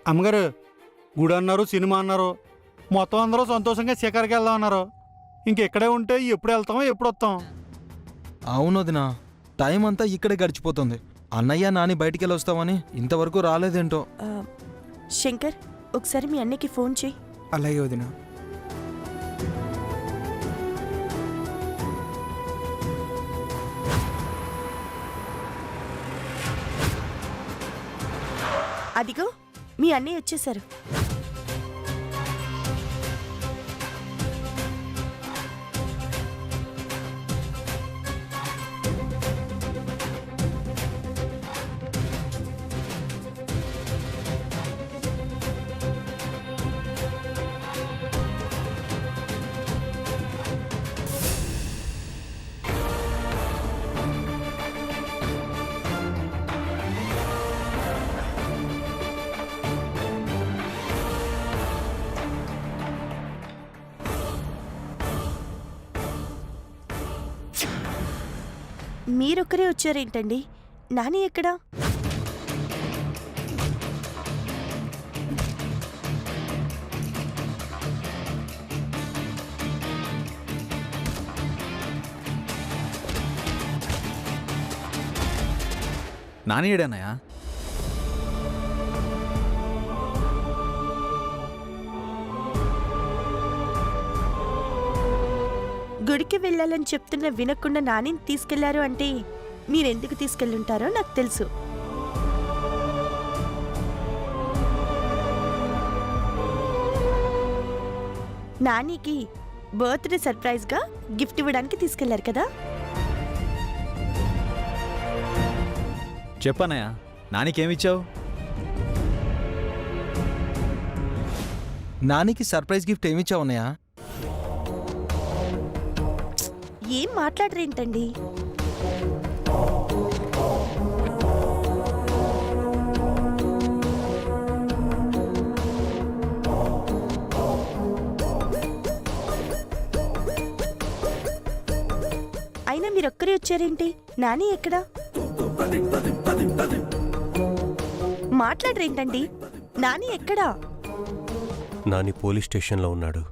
అమ్మగారు గుడి అన్నారు, సినిమా అన్నారు, మొత్తం అందరూ సంతోషంగా శిఖర్కి వెళ్దాం అన్నారు. ఇంకెక్కడే ఉంటే ఎప్పుడు వెళ్తాం, ఎప్పుడు వస్తాం? అవును వదినా, టైం అంతా ఇక్కడే గడిచిపోతుంది. అన్నయ్య నాని బయటికి వెళ్ళి వస్తామని ఇంతవరకు రాలేదేంటో. శంకర్, ఒకసారి మీ అన్నయ్యకి ఫోన్ చేయి. అలాగే వదినా. అదిగో మీ అన్నయ్య వచ్చేశారు. మీరొక్కరే వచ్చారేంటండి? నాని ఎక్కడా? నాని ఏడన్నయ్య? గుడికి వెళ్ళాలని చెప్తున్న వినకుండా నానిని తీసుకెళ్లారు అంటే మీరెందుకు తీసుకెళ్ళుంటారో నాకు తెలుసు. నానికి బర్త్డే సర్ప్రైజ్గా గిఫ్ట్ ఇవ్వడానికి తీసుకెళ్లారు కదా? చెప్పన్నయ్య, నానికేమిచ్చావు? నానికి సర్ప్రైజ్ గిఫ్ట్ ఏమిచ్చావు అన్నయ్య? ఏం మాట్లాడరేంటండి? అయినా మీరొక్కరే వచ్చారేంటి? నాని ఎక్కడా? మాట్లాడరేంటండి? నాని ఎక్కడా? నాని పోలీస్ స్టేషన్లో ఉన్నాడు.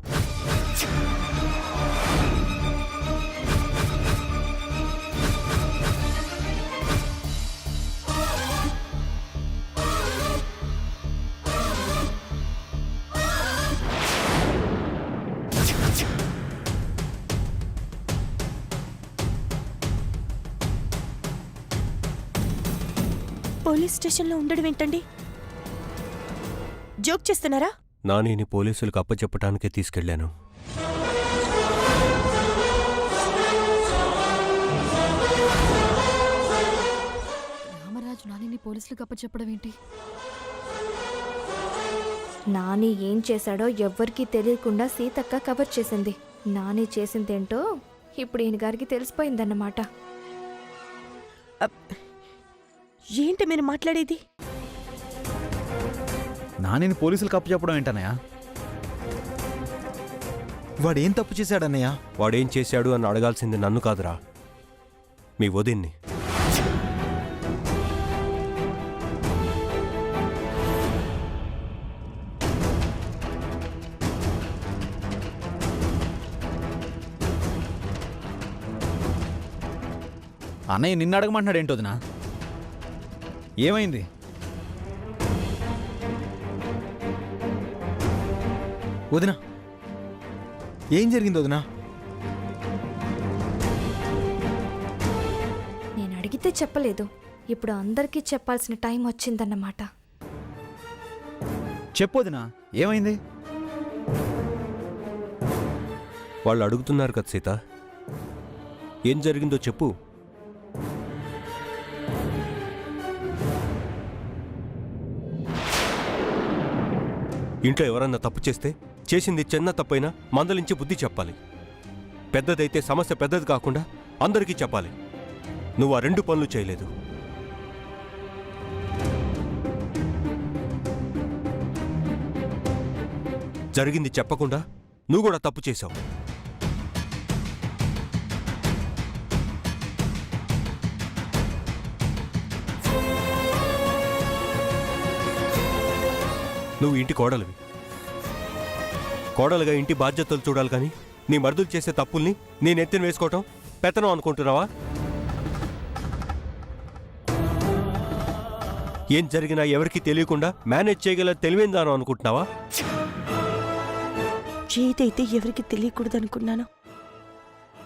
పోలీస్ స్టేషన్లో ఉండడం ఏంటండి? జోక్ చేస్తున్నారా? నానిని పోలీసులకు అప్పచెప్పటానికే తీసుకెళ్లాను. రామరాజు నానిని పోలీసులకు అప్పచెప్పడం ఏంటి? నాని ఏం చేశాడో ఎవ్వరికీ తెలియకుండా సీతక్క కవర్ చేసింది. నాని చేసిందేంటో ఇప్పుడు ఈయన గారికి తెలిసిపోయిందన్నమాట. ఏంటి మీరు మాట్లాడేది? నానిని పోలీసులకు అప్పచెప్పడం ఏంటన్నయ్య? వాడేం తప్పు చేశాడన్నయ్య? వాడేం చేశాడు అని అడగాల్సింది నన్ను కాదురా, మీ వదిన్ని. అన్నయ్య నిన్ను అడగమంటున్నాడు ఏంటోదినా? ఏమైంది? వదినా, ఏం జరిగింది వదినా? నేను అడిగితే చెప్పలేదు, ఇప్పుడు అందరికీ చెప్పాల్సిన టైం వచ్చిందన్నమాట. చెప్పొదినా, ఏమైంది? వాళ్ళు అడుగుతున్నారు కదా సీత, ఏం జరిగిందో చెప్పు. ఇంట్లో ఎవరన్నా తప్పు చేస్తే చేసింది చిన్న తప్పైనా మందలించి బుద్ధి చెప్పాలి. పెద్దదైతే సమస్య పెద్దది కాకుండా అందరికీ చెప్పాలి. నువ్వు ఆ రెండు పనులు చేయలేదు. జరిగింది చెప్పకుండా నువ్వు కూడా తప్పు చేశావు. నువ్వు ఇంటి కోడలివి. కోడలుగా ఇంటి బాధ్యతలు చూడాలి కానీ నీ మరుదులు చేసే తప్పుల్ని నీ నెత్తిన వేసుకోవటం పెత్తనం అనుకుంటున్నావా? ఏం జరిగినా ఎవరికీ తెలియకుండా మేనేజ్ చేయగల తెలివైందాను అనుకుంటున్నావా? ఏదైతే ఎవరికి తెలియకూడదు అనుకున్నానో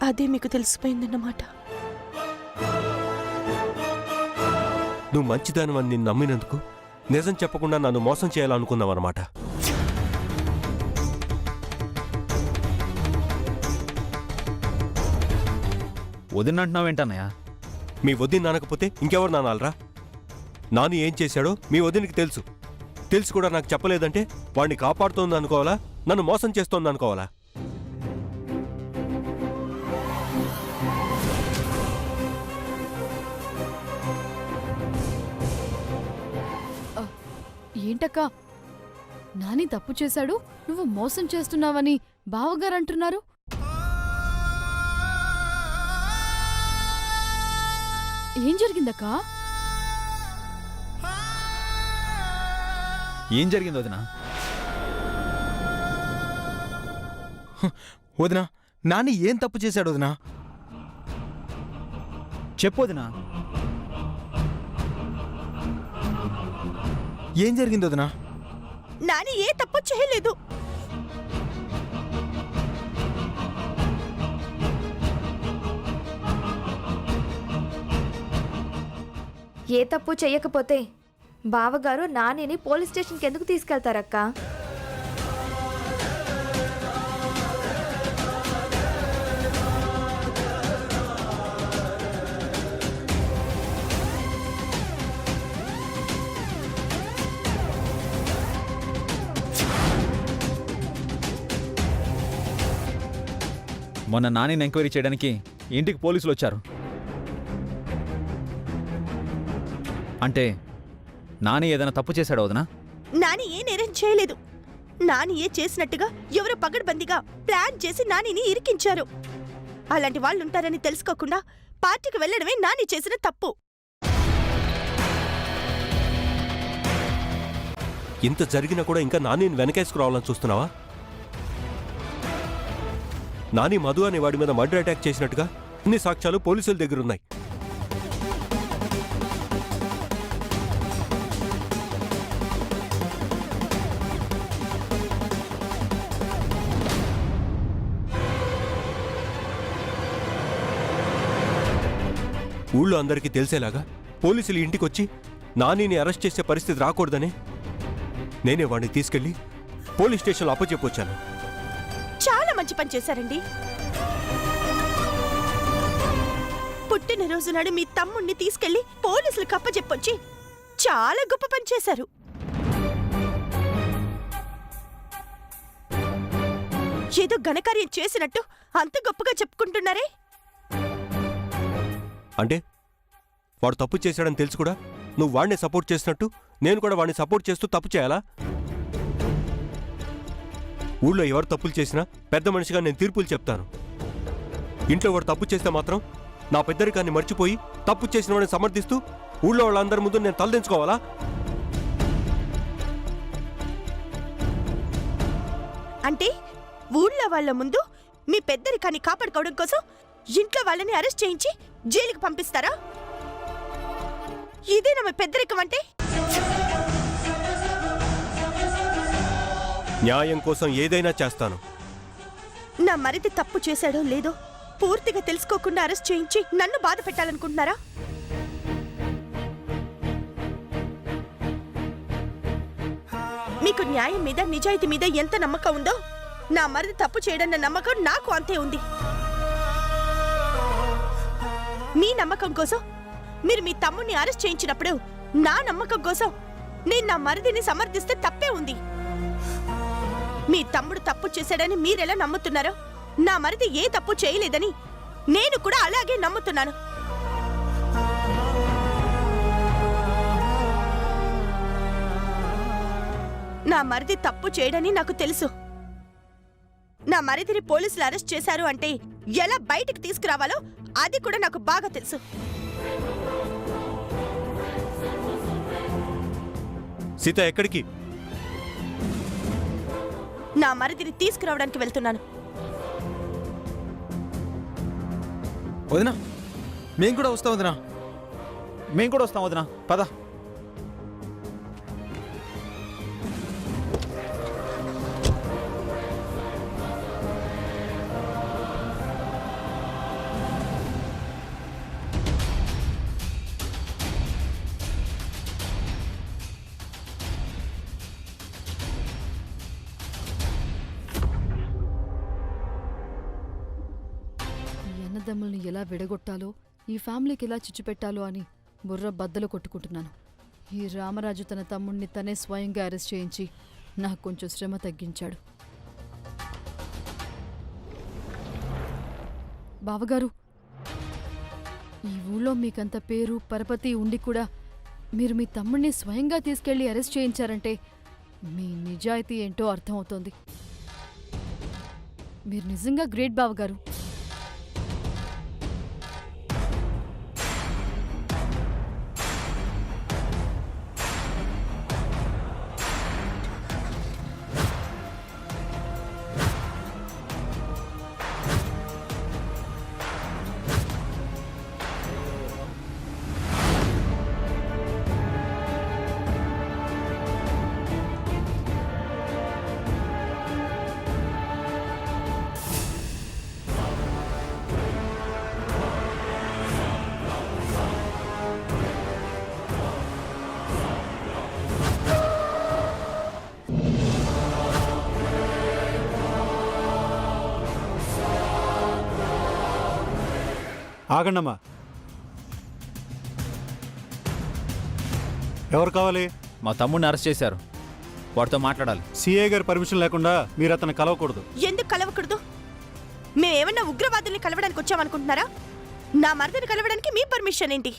అదే మీకు తెలిసిపోయిందన్నమాట. నువ్వు మంచిదానివని నిన్ను నమ్మినందుకు నిజం చెప్పకుండా నన్ను మోసం చేయాలనుకున్నావన్నమాట. వదినంటున్నావేంటన్నయ్య? మీ వదిన అనకపోతే ఇంకెవరు నానాలరా? నాని ఏం చేశాడో మీ వదినికి తెలుసు. తెలిసి కూడా నాకు చెప్పలేదంటే వాడిని కాపాడుతోంది అనుకోవాలా, నన్ను మోసం చేస్తోంది అనుకోవాలా? ఏంటక్కా, నాని తప్పు చేశాడు, నువ్వు మోసం చేస్తున్నావని బావగారు అంటున్నారు. ఏం జరిగిందక్కా? ఏం జరిగింది వదినా? వదినా, నాని ఏం తప్పు చేశాడు వదినా? చెప్పు వదినా. ఏం జరిగింది వదినా? నాని ఏ తప్పు చేయలేదు. ఏ తప్పు చెయ్యకపోతే బావగారు నానిని పోలీస్ స్టేషన్కి ఎందుకు తీసుకెళ్తారక్క? మొన్న నానిని ఎంక్వైరీ చేయడానికి ఇంటికి పోలీసులు వచ్చారు. అంటే నాని ఏదైనా తప్పు చేశాడు వదినా? నాని ఏ నేరం చేయలేదు. నాని ఏ చేసినట్టుగా ఎవరో పగడ్బందీగా ప్లాన్ చేసి నానిని ఇరికించారు. అలాంటి వాళ్ళు ఉంటారని తెలుసుకోకుండా పార్టీకి వెళ్లడమే నాని చేసిన తప్పు. ఇంత జరిగినా కూడా ఇంకా నానిని వెనకేసుకురావాలని చూస్తున్నావా? నాని మధు అనే వాడి మీద మర్డర్ అటాక్ చేసినట్టుగా అన్ని సాక్ష్యాలు పోలీసుల దగ్గరున్నాయి. ఊళ్ళో అందరికీ తెలిసేలాగా పోలీసులు ఇంటికొచ్చి నానిని అరెస్ట్ చేసే పరిస్థితి రాకూడదని నేనే వాడిని తీసుకెళ్లి పోలీస్ స్టేషన్లో అప్పచెప్పొచ్చాను. చాలా మంచి పని చేశారండి. పుట్టినరోజు నాడు మీ తమ్ముణ్ణి తీసుకెళ్లి పోలీసులకు అప్పచెప్పొచ్చి చాలా గొప్ప పని చేశారు. ఏదో ఘనకార్యం చేసినట్టు అంత గొప్పగా చెప్పుకుంటున్నారే. అంటే వాడు తప్పు చేశాడని తెలుసు కూడా నువ్వు వాడిని సపోర్ట్ చేసినట్టు నేను కూడా వాడిని సపోర్ట్ చేస్తూ తప్పు చేయాలా? ఊళ్ళో ఎవరు తప్పులు చేసినా పెద్ద మనిషిగా నేను తీర్పులు చెప్తాను. ఇంట్లో వాడు తప్పు చేస్తే మాత్రం నా పెద్దరికాన్ని మర్చిపోయి తప్పు చేసిన వాడిని సమర్థిస్తూ ఊళ్ళో వాళ్ళందరి ముందు నేను తలదించుకోవాలా? అంటే ఊళ్ళో వాళ్ళ ముందు మీ పెద్దరికాన్ని కాపాడుకోవడం కోసం ఇంట్లో వాళ్ళని అరెస్ట్ చేయించి జైలుకి పంపిస్తారా? ఇదేనా మీ పెద్దరికం అంటే? న్యాయం కోసం ఏదైనా చేస్తాను. నా మరిది తప్పు చేశాడో లేదో పూర్తిగా తెలుసుకోకుండా అరెస్ట్ చేయించి నన్ను బాధ పెట్టాలనుకుంటున్నారా? మీకు న్యాయం మీద నిజాయితీ మీద ఎంత నమ్మకం ఉందో నా మరిది తప్పు చేయడన్న నమ్మకం నాకు అంతే ఉంది. మీ నమ్మకం కోసం మీరు మీ తమ్ముడిని అరెస్ట్ చేయించినప్పుడు నా నమ్మకం కోసం నేను నా మరిదిని సమర్థిస్తే తప్పే ఉంది. మీ తమ్ముడు తప్పు చేశాడని మీరెలా నమ్ముతున్నారో నా మరిది ఏ తప్పు చేయలేదని నేను కూడా అలాగే నమ్ముతున్నాను. నా మరిది తప్పు చేయడని నాకు తెలుసు. నా మరిదిని పోలీసులు అరెస్ట్ చేశారు అంటే ఎలా బయటికి తీసుకురావాలో అది కూడా నాకు బాగా తెలుసు. సీత ఎక్కడికి? నా మరిదిని తీసుకురావడానికి వెళ్తున్నాను. వదినా మేము కూడా వస్తాం వదినా. మేము కూడా వస్తాం వదినా, పద. ఈ అన్నదమ్ముల్ని ఎలా విడగొట్టాలో, ఈ ఫ్యామిలీకి ఎలా చిచ్చుపెట్టాలో అని బుర్ర బద్దలు కొట్టుకుంటున్నాను. ఈ రామరాజు తన తమ్ముణ్ణి తనే స్వయంగా అరెస్ట్ చేయించి నాకు కొంచెం శ్రమ తగ్గించాడు. బావగారు, ఈ ఊళ్ళో మీకంత పేరు పరపతి ఉండి కూడా మీరు మీ తమ్ముణ్ణి స్వయంగా తీసుకెళ్లి అరెస్ట్ చేయించారంటే మీ నిజాయితీ ఏంటో అర్థమవుతోంది. మీరు నిజంగా గ్రేట్ బావగారు. ఆగండమ్మా. ఎవరు కావాలి? మా తమ్ముడిని అరెస్ట్ చేశారు, వాడితో మాట్లాడాలి. సిఐ గారి పర్మిషన్ లేకుండా మీరు అతను కలవకూడదు. ఎందుకు కలవకూడదు? మేమేమన్నా ఉగ్రవాదుల్ని కలవడానికి వచ్చామనుకుంటున్నారా? నా మరిదిని కలవడానికి మీ పర్మిషన్ ఏంటి?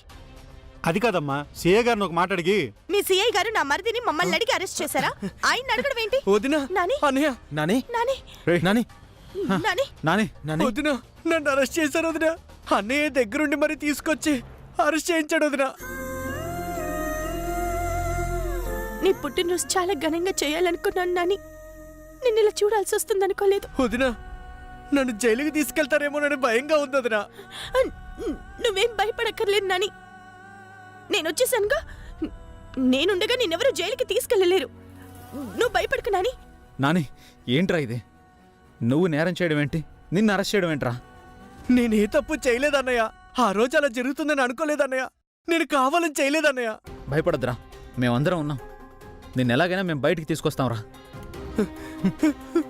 అది కాదమ్మా, సిఐ గారిని ఒక మాట అడిగి. మీ సిఐ గారు నా మరిదిని మమ్మల్ని అడిగి అరెస్ట్ చేశారా? ఆయన అడగడం ఏంటి? వదినా నాని అన్నయ్య నాని నాని నాని నాని నాని నాని వదినా నన్ను అరెస్ట్ చేశారు వదినా. అన్నయ్య దగ్గరుండి మరి తీసుకొచ్చి అరెస్ట్ చేయించాడు వదినా. నీ పుట్టినరోజు చాలా ఘనంగా చేయాలనుకున్నాను నాని. నిన్ను ఇలా చూడాల్సి వస్తుందనుకోలేదు. వదినా నన్ను జైలుకి తీసుకెళ్తారేమోనని భయంగా ఉంది వదినా. నువ్వేం భయపడక్కర్లేదు నాని. నేను వచ్చేసానుగా. నేనుండగా నిన్నెవరూ జైలుకి తీసుకెళ్ళలేరు. నువ్వు భయపడకు నాని. నాని, ఏంట్రా ఇది? నువ్వు నేరం చేయడం ఏంటి? నిన్ను అరెస్ట్ చేయడం ఏంట్రా? నేనే తప్పు చేయలేదన్నయ్య. ఆ రోజు అలా జరుగుతుందని అనుకోలేదన్నయ్య. నేను కావాలని చేయలేదన్నయ్య. భయపడద్దురా, మేమందరం ఉన్నాం. నిన్ను ఎలాగైనా మేము బయటికి తీసుకొస్తాంరా.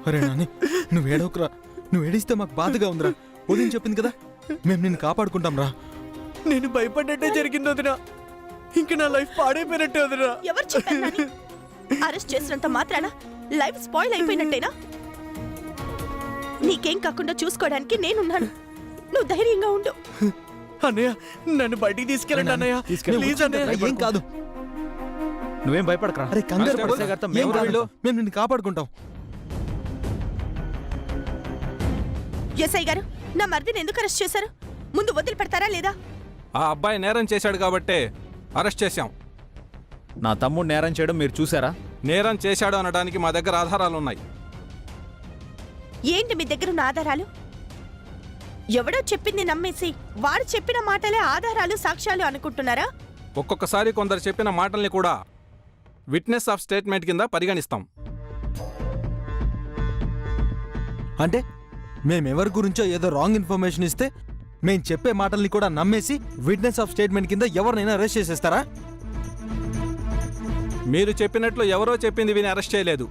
అరే నాని నువ్వు ఏడవకురా. నువ్వు ఏడిస్తే మాకు బాధగా ఉందిరా. వదిన చెప్పింది కదా, మేము నిన్ను కాపాడుకుంటాం రా. నేను భయపడ్డట్టే జరిగింది వదినా. ఇంక నా లైఫ్ పాడైపోయినట్టే వదినా. ఎవరు చెప్పారు నాని? అరెస్ట్ చేసినంత మాత్రాన లైఫ్ స్పాయిల్ అయిపోయినట్టేనా? నీకేం కాకుండా చూసుకోవడానికి నేనున్నాను. నువ్వు ధైర్యంగా ఉండు. అన్నయ్య నన్ను బయటికి తీసుకెళ్ళండి అన్నయ్య. ప్లీజ్ అన్నయ్య. ఏం కాదు. నువ్వేం భయపడకరా. అరే కంగారు కానిస్టేబుల్ పడకు. గారితో ఏం మేము కాదు. వెళ్ళు. మేము నిన్ను కాపాడుకుంటాం. ఎస్ఐ గారు, నా మరిదిని ఎందుకు అరెస్ట్ చేశారు? ముందు వదిలిపెడతారా లేదా? ఆ అబ్బాయి నేరం చేశాడు కాబట్టే అరెస్ట్ చేశాం. నా తమ్ముడు నేరం చేయడం మీరు చూసారా? నేరం చేశాడు అనడానికి మా దగ్గర ఆధారాలున్నాయి. ఏంటి మీ దగ్గర ఉన్న ఆధారాలు? ఎవడో చెప్పింది నమ్మేసి వాడు చెప్పిన మాటలే ఆధారాలు సాక్ష్యాలు అనుకుంటున్నారా? ఒక్కొక్కసారి కొందరు చెప్పిన మాటల్ని కూడా విట్నెస్ ఆఫ్ స్టేట్మెంట్ కింద పరిగణిస్తాం. అంటే మేమెవరి గురించో ఏదో రాంగ్ ఇన్ఫర్మేషన్ ఇస్తే మేం చెప్పే మాటల్ని కూడా నమ్మేసి విట్నెస్ ఆఫ్ స్టేట్మెంట్ కింద ఎవరినైనా అరెస్ట్ చేసేస్తారా? మీరు చెప్పినట్లు ఎవరో చెప్పింది విని అరెస్ట్ చేయలేదు.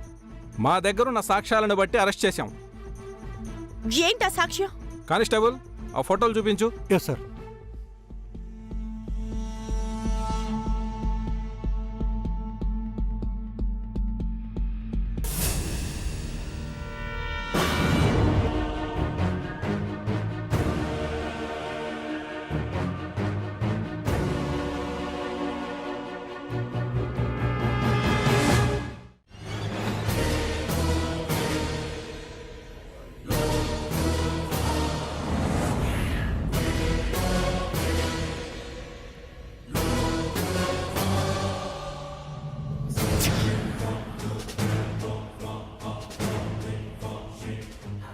మా దగ్గరున్న సాక్ష్యాలను బట్టి అరెస్ట్ చేశాం. ఏంటా సాక్ష్యం? కానిస్టేబుల్, ఆ ఫోటోలు చూపించు. Yes sir.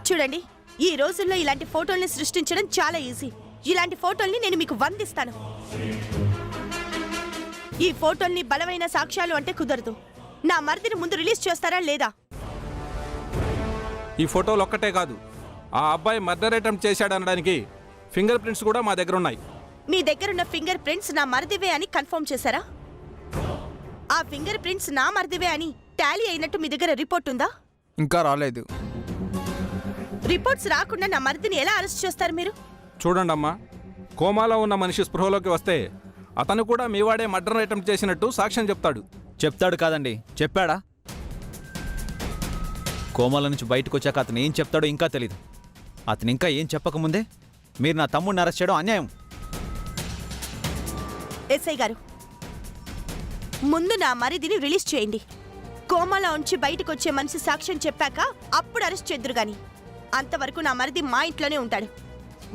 చూడండి, ఈ రోజుల్లో ఇలాంటి ఫోటోల్ని సృష్టించడం చాలా ఈజీ. ఇలాంటి ఫోటోల్ని నేను మీకు 100 ఇస్తాను. ఈ ఫోటోల్ని బలమైన సాక్ష్యాలు అంటే కుదరదు. నా మరిదిని ముందు రిలీజ్ చేస్తారా లేదా? ఈ ఫోటోలు ఒక్కటే కాదు, ఆ అబ్బాయి మర్డర్ అటెంప్ట్ చేశాడనడానికి ఫింగర్ ప్రింట్స్ కూడా మా దగ్గర ఉన్నాయి. మీ దగ్గరున్న ఫింగర్ ప్రింట్స్ నా మరిదివే అని కన్ఫర్మ్ చేశారా? ఆ ఫింగర్ ప్రింట్స్ నా మరిదివే అని టాలీ అయినట్టు మీ దగ్గర రిపోర్ట్ ఉందా? ఇంకా రాలేదు. రిపోర్ట్స్ రాకుండా నా మరిదిని ఎలా అరెస్ట్ చేస్తారు మీరు? చూడండి అమ్మా, కోమాలో ఉన్న మనిషి స్పృహలోకి వస్తే అతను కూడా మీవాడే మర్డర్ అటెంప్ట్ చేసినట్టు సాక్ష్యం చెప్తాడు. చెప్తాడు కాదండి, చెప్పాడా? కోమాల నుంచి బయటకు వచ్చాక అతను ఏం చెప్తాడో ఇంకా తెలీదు. అతను ఇంకా ఏం చెప్పకముందే మీరు నా తమ్ముడిని అరెస్ట్ చేయడం అన్యాయం. ఎస్ఐ గారు, ముందు నా మరిదిని రిలీజ్ చేయండి. కోమాలో ఉంచి బయటకు వచ్చే మనిషి సాక్ష్యం చెప్పాక అప్పుడు అరెస్ట్ చేద్దురు గాని అంతవరకు నా మరిది మా ఇంట్లోనే ఉంటాడు.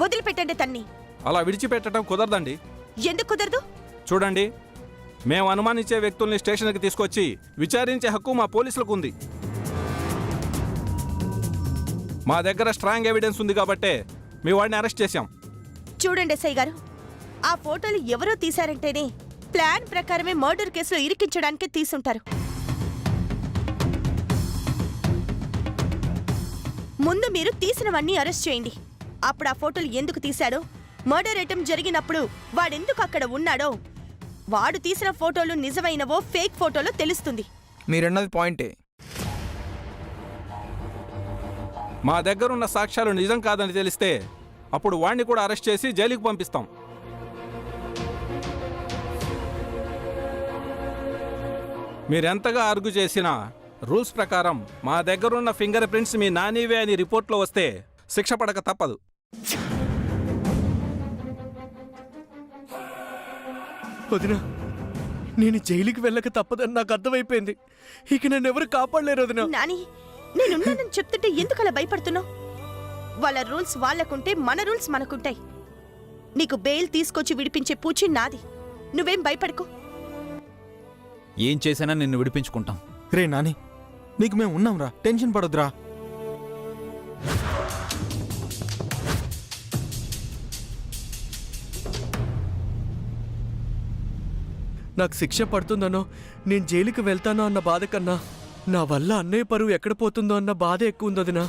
వదిలిపెట్టండి తన్ని. అలా విడిచిపెట్టడం కుదరదండి. ఎందుకు కుదరదు? చూడండి, మేము అనుమానించే వ్యక్తుల్ని స్టేషన్కి తీసుకొచ్చి విచారించే హక్కు మా పోలీసులకు ఉంది. మా దగ్గర స్ట్రాంగ్ ఎవిడెన్స్ ఉంది కాబట్టే మీ వాడిని అరెస్ట్ చేశాం. చూడండి ఎస్ఐ గారు, ఆ ఫోటోలు ఎవరో తీశారంటేనే ప్లాన్ ప్రకారమే మర్డర్ కేసులో ఇరికించడానికి తీసుంటారు. ముందు మీరు తీసినవన్నీ అరెస్ట్ చేయండి. అప్పుడు ఆ ఫోటోలు ఎందుకు తీశాడో, మర్డర్ అటెంప్ట్ జరిగినప్పుడు వాడెందుకు అక్కడ ఉన్నాడో, వాడు తీసిన ఫోటోలు నిజమైనవో ఫేక్ ఫోటోలో తెలుస్తుంది. మీరన్నది పాయింటే. మా దగ్గరున్న సాక్ష్యాలు నిజం కాదని తెలిస్తే అప్పుడు వాడిని కూడా అరెస్ట్ చేసి జైలుకి పంపిస్తాం. మీరెంతగా అరుగు చేసినా రూల్స్ ప్రకారం మా దగ్గరున్న ఫింగర్ ప్రింట్స్ మీ నానివే అని రిపోర్ట్లో వస్తే శిక్ష పడక తప్పదు. వదినా, నేను జైలుకి వెళ్ళక తప్పదని నాకు అర్థమైపోయింది. ఇక నన్ను ఎవరు కాపాడలేరు వదినా. నాని, నేనున్నానని చెప్తుంటే ఎందుకు అలా భయపడుతున్నావు? వాళ్ళ రూల్స్ వాళ్ళకుంటే మన రూల్స్ మనకుంటాయి. నీకు బెయిల్ తీసుకొచ్చి విడిపించే పూచి నాది. నువ్వేం భయపడకు. ఏం చేసినా నిన్ను విడిపించుకుంటాం. రే నాని, నీకు మేము ఉన్నాంరా, టెన్షన్ పడొద్దురా. నాకు శిక్ష పడుతుందనో, నేను జైలుకి వెళ్తానో అన్న బాధ కన్నా నా వల్ల అన్నయ్య పరువు ఎక్కడ పోతుందో అన్న బాధ ఎక్కువ ఉంది వదినా.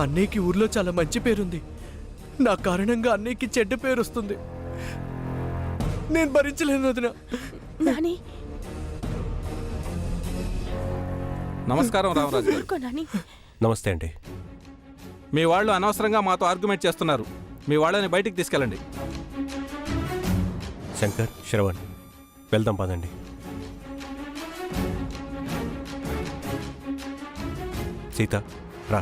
అన్నయ్యకి ఊర్లో చాలా మంచి పేరుంది. నా కారణంగా అన్నయ్యకి చెడ్డ పేరు వస్తుంది. నేను భరించలేను వదినా. నాని, నమస్కారం రామరాజు గారు. ఊరుకో నాని. నమస్తే అండి. మీ వాళ్ళు అనవసరంగా మాతో ఆర్గ్యుమెంట్ చేస్తున్నారు. మీ వాళ్ళని బయటికి తీసుకెళ్ళండి. శంకర్, శ్రవణ్, వెళ్దాం పదండి. సీత, రా.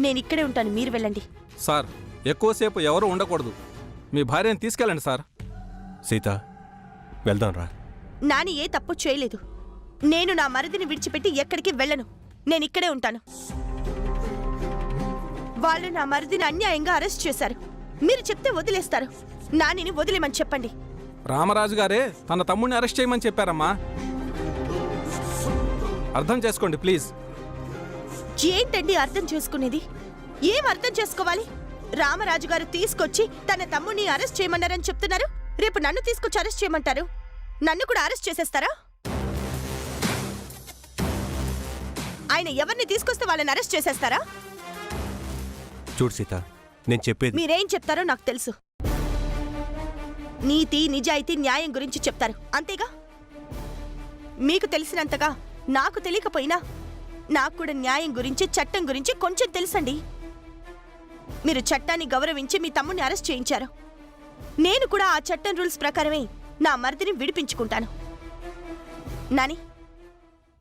నేను ఇక్కడే ఉంటాను, మీరు వెళ్ళండి. సార్, ఎక్కువసేపు ఎవరు ఉండకూడదు. మీ భార్యని తీసుకెళ్ళండి సార్. సీత, వెళ్దాం రా. నాని ఏ తప్పు చేయలేదు. నేను నా మరిదిని విడిచిపెట్టి ఎక్కడికి వెళ్ళను. నేను ఇక్కడే ఉంటాను. వాళ్ళు నా మరిదిని అన్యాయంగా అరెస్ట్ చేశారు. మీరు చెప్తే వదిలేస్తారు. నానిని వదిలేమని చెప్పండి. రామరాజు గారే తన తమ్ముడిని అరెస్ట్ చేయమని చెప్పారమ్మా. అర్థం చేసుకోండి ప్లీజ్. ఏంటండి అర్థం చేసుకునేది? ఏం అర్థం చేసుకోవాలి? రామరాజు గారు తీసుకొచ్చి తన తమ్ముడిని అరెస్ట్ చేయమన్నారని చెప్తున్నారు. రేపు నన్ను తీసుకొచ్చి అరెస్ట్ చేయమంటారు. నన్ను కూడా అరెస్ట్ చేసేస్తారా? ఆయన ఎవరిని తీసుకొస్తే వాళ్ళని అరెస్ట్ చేసేస్తారా? చూడు సీత, నేను చెప్పేది. మీరేం చెప్తారో నాకు తెలుసు. నీతి, నిజాయితీ, న్యాయం గురించి చెప్తారు, అంతేగా? మీకు తెలిసినంతగా నాకు తెలియకపోయినా నాకు కూడా న్యాయం గురించి, చట్టం గురించి కొంచెం తెలుసండి. మీరు చట్టాన్ని గౌరవించి మీ తమ్ముడిని అరెస్ట్ చేయించారు. నేను కూడా ఆ చట్టం రూల్స్ ప్రకారమే నా మరిదిని విడిపించుకుంటాను. నాని,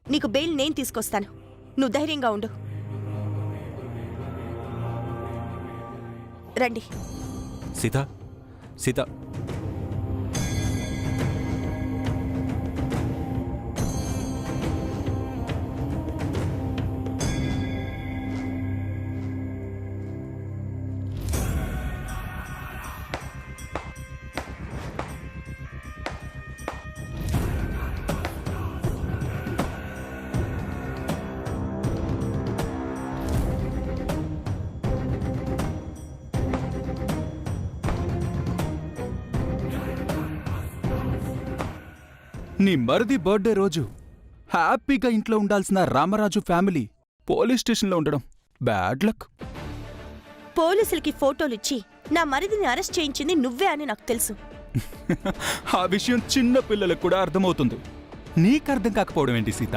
నీకు బెయిల్ నేను తీసుకొస్తాను. నువ్వు ధైర్యంగా ఉండు. రండి. సీత, సీత. నీ మరిది బర్త్డే రోజు హ్యాపీగా ఇంట్లో ఉండాల్సిన రామరాజు ఫ్యామిలీ పోలీస్ స్టేషన్లో ఉండడం బ్యాడ్ లక్. పోలీసులకి ఫోటోలు ఇచ్చి నా మరిదిని అరెస్ట్ చేయించింది నువ్వే అని నాకు తెలుసు. ఆ విషయం చిన్న పిల్లలకు కూడా అర్థమవుతుంది. నీకు అర్థం కాకపోవడం ఏంటి సీత?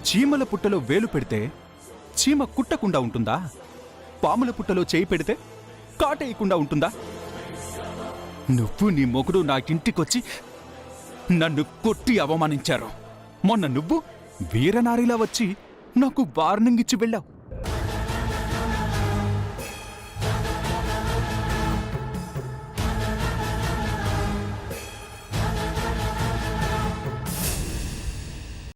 చీమల పుట్టలో వేలు పెడితే చీమ కుట్టకుండా ఉంటుందా? పాముల పుట్టలో చేయి పెడితే కాటేయకుండా ఉంటుందా? నువ్వు నీ మొగుడు నా ఇంటికొచ్చి నన్ను కొట్టి అవమానించారు. మొన్న నువ్వు వీరనారిలా వచ్చి నాకు వార్నింగ్ ఇచ్చి వెళ్ళావు.